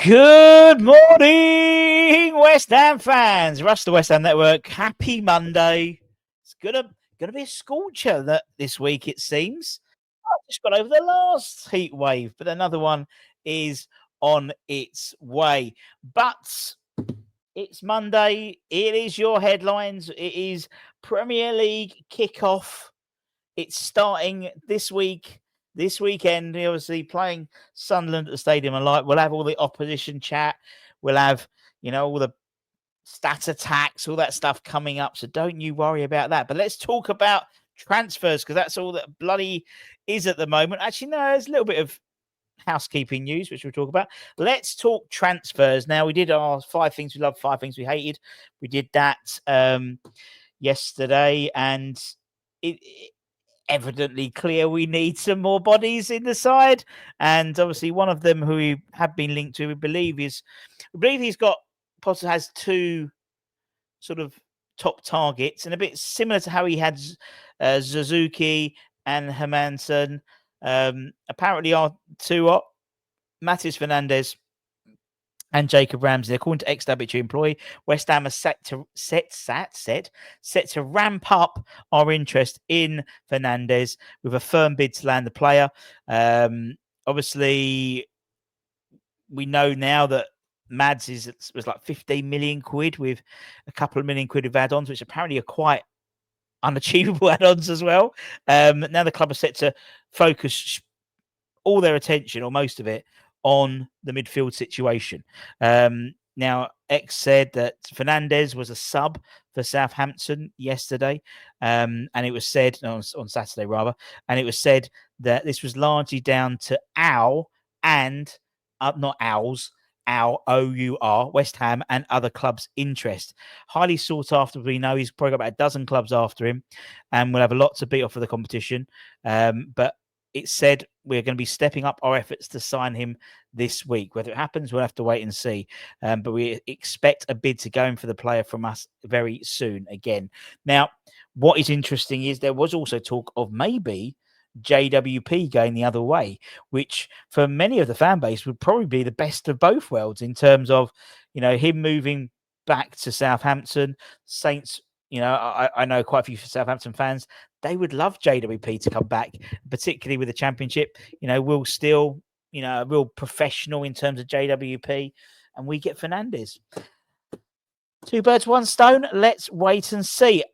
Good morning, West Ham fans. Rush the West Ham Network. Happy Monday. It's gonna be a scorcher this week, it seems. I've just got over the last heat wave, but another one is on its way. But it's Monday. It is your headlines. It is Premier League kickoff. It's starting this week. This weekend, obviously playing Sunderland at the Stadium and Light. We'll have all the opposition chat. We'll have, all the stat attacks, all that stuff coming up. So don't you worry about that. But let's talk about transfers, because that's all that bloody is at the moment. Actually, no, there's a little bit of housekeeping news, which we'll talk about. Let's talk transfers. Now, we did our 5 things we loved, 5 things we hated. We did that yesterday, and it evidently clear we need some more bodies in the side, and obviously one of them who we have been linked to, we believe he's got, Potter has 2 sort of top targets, and a bit similar to how he had Suzuki and Hermansen. Apparently our 2 are Matheus Fernandes and Jacob Ramsey. According to ex-Daventry employee, West Ham are set to ramp up our interest in Fernandes with a firm bid to land the player. Obviously, we know now that Mads was like 15 million quid with a couple of million quid of add-ons, which apparently are quite unachievable add-ons as well. Now the club are set to focus all their attention, or most of it, on the midfield situation. Now, X said that Fernandes was a sub for Southampton yesterday, and it was said on Saturday rather, and it was said that this was largely down to Our West Ham and other clubs' interest. Highly sought after. We know he's probably got about a dozen clubs after him, and we'll have a lot to beat off for the competition. But it said we're going to be stepping up our efforts to sign him this week. Whether it happens, we'll have to wait and see. But we expect a bid to go in for the player from us very soon again. Now, what is interesting is there was also talk of maybe JWP going the other way, which for many of the fan base would probably be the best of both worlds in terms of, him moving back to Southampton. Saints, I know quite a few Southampton fans, they would love JWP to come back, particularly with the Championship. We'll still, a real professional in terms of JWP, and we get Fernandes. 2 birds, 1 stone. Let's wait and see.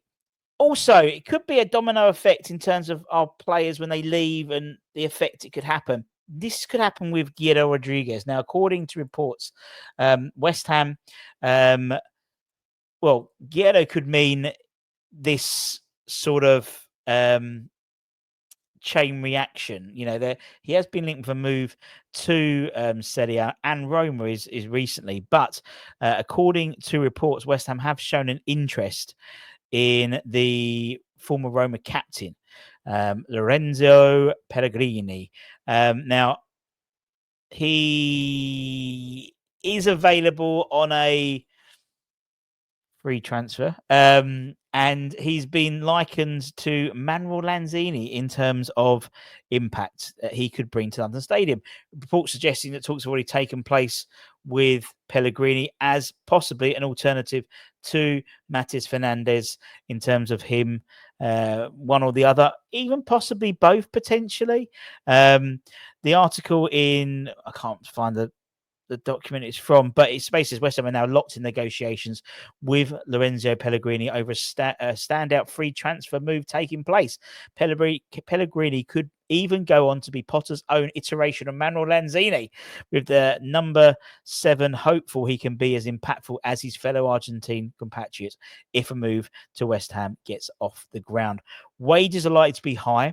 Also, it could be a domino effect in terms of our players when they leave and the effect it could happen. This could happen with Guilherme Rodriguez. Now, according to reports, West Ham, Guilherme could mean this sort of chain reaction. He has been linked with a move to Serie A, and Roma is recently. But according to reports, West Ham have shown an interest in the former Roma captain, Lorenzo Pellegrini. Now, he is available on a free transfer, and he's been likened to Manuel Lanzini in terms of impact that he could bring to London Stadium. Reports suggesting that talks have already taken place with Pellegrini as possibly an alternative to Matheus Fernandes in terms of him, one or the other, even possibly both potentially. The article I can't find the document it's from, but it's basically West Ham are now locked in negotiations with Lorenzo Pellegrini over a standout free transfer move taking place. Pellegrini could even go on to be Potter's own iteration of Manuel Lanzini, with the number 7 hopeful he can be as impactful as his fellow Argentine compatriots if a move to West Ham gets off the ground. Wages are likely to be high,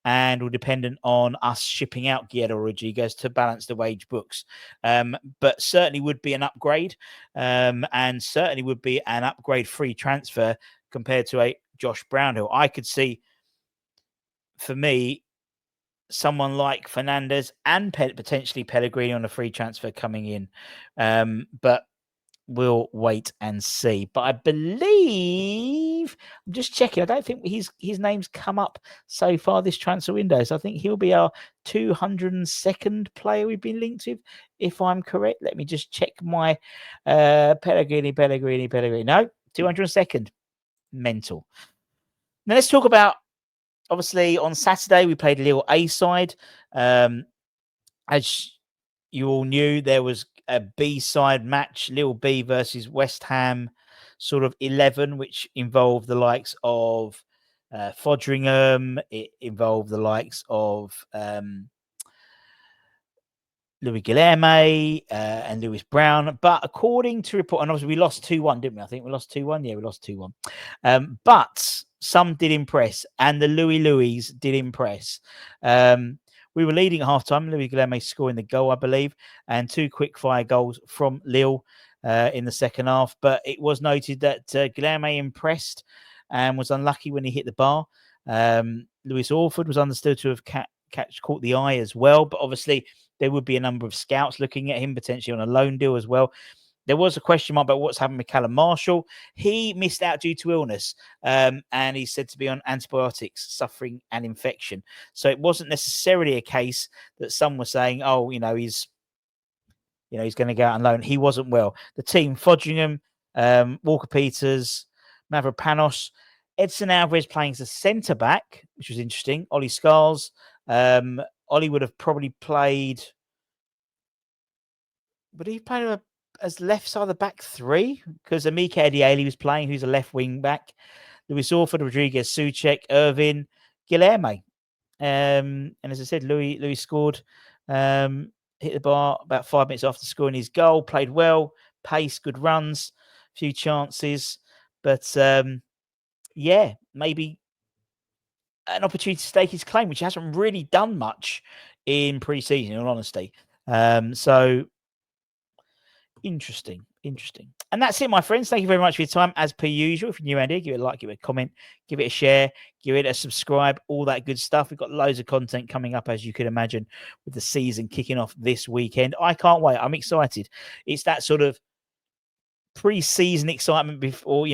and will dependent on us shipping out Guilherme Rodriguez to balance the wage books. But certainly would be an upgrade, and certainly would be an upgrade free transfer compared to a Josh Brownhill. I could see, for me, someone like Fernandes and potentially Pellegrini on a free transfer coming in. But we'll wait and see. But I believe believe, I'm just checking, I don't think his name's come up so far this transfer window. So I think he'll be our 202nd player we've been linked with, if I'm correct. Let me just check my Pellegrini. No, 202nd. Mental. Now let's talk about, obviously, on Saturday we played a little A side. As you all knew, there was a B side match, Lille B versus West Ham, sort of 11, which involved the likes of Fodringham. It involved the likes of Guilherme and Lewis Brown. But according to report, and obviously we lost 2-1, didn't we? I think we lost 2-1. Yeah, we lost 2-1. But some did impress, and the Louis did impress. We were leading at halftime. Louis Guilherme scoring the goal, I believe, and 2 quick-fire goals from Lille in the second half. But it was noted that Guilherme impressed and was unlucky when he hit the bar. Lewis Orford was understood to have caught the eye as well. But obviously, there would be a number of scouts looking at him, potentially on a loan deal as well. There was a question mark about what's happened with Callum Marshall. He missed out due to illness, and he's said to be on antibiotics, suffering an infection. So it wasn't necessarily a case that some were saying, "Oh, he's going to go out on loan." He wasn't well. The team: Fodringham, Walker Peters, Mavropanos, Edson Alvarez playing as a centre back, which was interesting. Ollie Scarles. Ollie would have probably played. Would he play as left side of the back three? Because Amike Ediele was playing, who's a left wing back. Lewis Orford, Rodriguez, Souček, Irvin, Guilherme. And as I said, Louis scored, hit the bar about 5 minutes after scoring his goal, played well, pace, good runs, a few chances. But yeah, maybe an opportunity to stake his claim, which hasn't really done much in pre-season, in all honesty. So interesting. And that's it, my friends. Thank you very much for your time. As per usual, if you're new around here, give it a like, give it a comment, give it a share, give it a subscribe, all that good stuff. We've got loads of content coming up, as you can imagine, with the season kicking off this weekend. I can't wait. I'm excited. It's that sort of pre-season excitement before,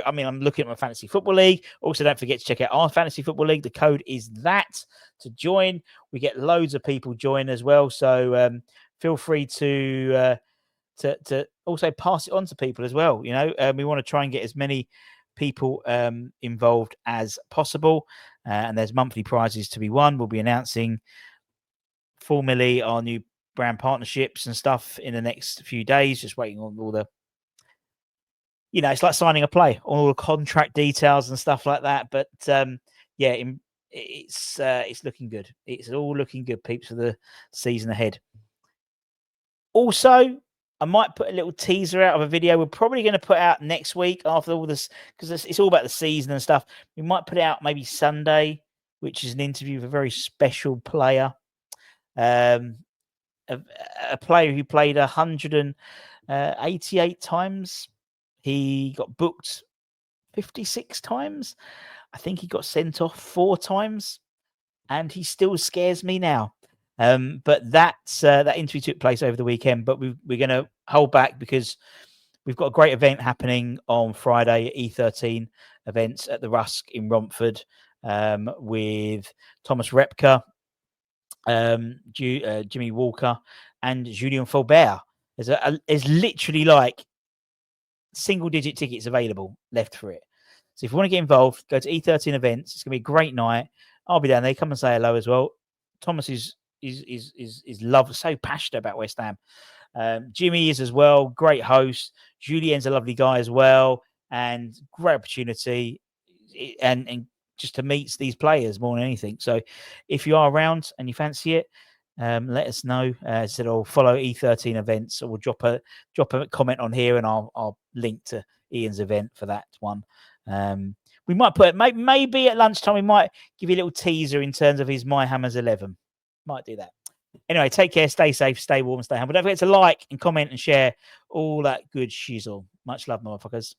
I'm looking at my fantasy football league. Also, don't forget to check out our fantasy football league. The code is that to join. We get loads of people join as well. So feel free to also pass it on to people as well. We want to try and get as many people involved as possible. And there's monthly prizes to be won. We'll be announcing formally our new brand partnerships and stuff in the next few days. Just waiting on all the, it's like signing a play, all the contract details and stuff like that. But it's looking good. It's all looking good, peeps, for the season ahead. Also, I might put a little teaser out of a video we're probably going to put out next week after all this, because it's all about the season and stuff. We might put it out maybe Sunday, which is an interview with a very special player, a player who played 188 times. He got booked 56 times. I think he got sent off 4 times, and he still scares me now. But that interview took place over the weekend, but we're going to hold back because we've got a great event happening on Friday at E13 events at the Rusk in Romford with Thomas Repka, Jimmy Walker, and Julien Faubert. There's literally like single-digit tickets available left for it. So if you want to get involved, go to E13 events. It's going to be a great night. I'll be down there. Come and say hello as well. Thomas is so passionate about West Ham. Jimmy is as well, great host. Julien's a lovely guy as well, and great opportunity and just to meet these players more than anything. So if you are around and you fancy it, let us know. As I said, I'll follow E13 events, or we'll drop a comment on here, and I'll link to Ian's event for that one. We might put maybe at lunchtime. We might give you a little teaser in terms of his My Hammers 11. Might do that. Anyway, take care, stay safe, stay warm, stay humble. Don't forget to like and comment and share all that good shizzle. Much love, motherfuckers.